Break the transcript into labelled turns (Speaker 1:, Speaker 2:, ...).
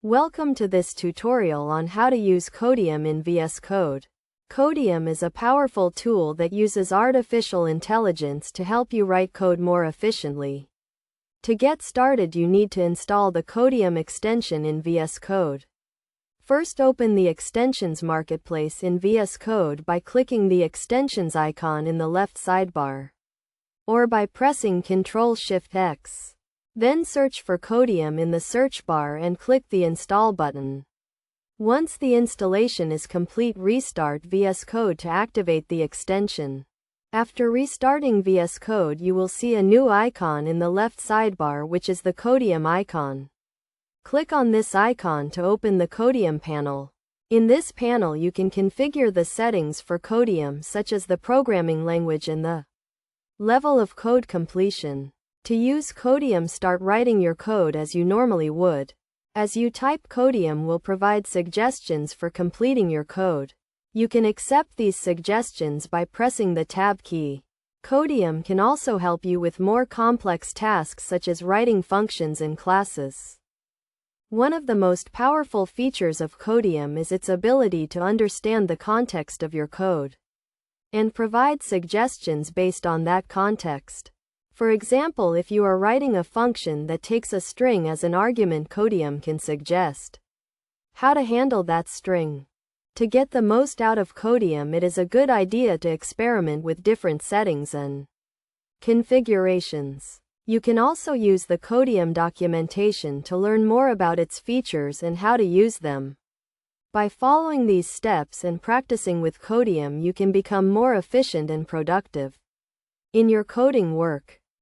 Speaker 1: Welcome to this tutorial on how to use Codeium in VS Code. Codeium is a powerful tool that uses artificial intelligence to help you write code more efficiently. To get started, you need to install the Codeium extension in VS Code. First, open the Extensions Marketplace in VS Code by clicking the Extensions icon in the left sidebar, or by pressing Ctrl-Shift-X. Then search for Codeium in the search bar and click the Install button. Once the installation is complete, restart VS Code to activate the extension. After restarting VS Code, you will see a new icon in the left sidebar, which is the Codeium icon. Click on this icon to open the Codeium panel. In this panel, you can configure the settings for Codeium, such as the programming language and the level of code completion. To use Codeium, start writing your code as you normally would. As you type, Codeium will provide suggestions for completing your code. You can accept these suggestions by pressing the Tab key. Codeium can also help you with more complex tasks such as writing functions and classes. One of the most powerful features of Codeium is its ability to understand the context of your code and provide suggestions based on that context. For example, if you are writing a function that takes a string as an argument, Codeium can suggest how to handle that string. To get the most out of Codeium, it is a good idea to experiment with different settings and configurations. You can also use the Codeium documentation to learn more about its features and how to use them. By following these steps and practicing with Codeium, you can become more efficient and productive in your coding work.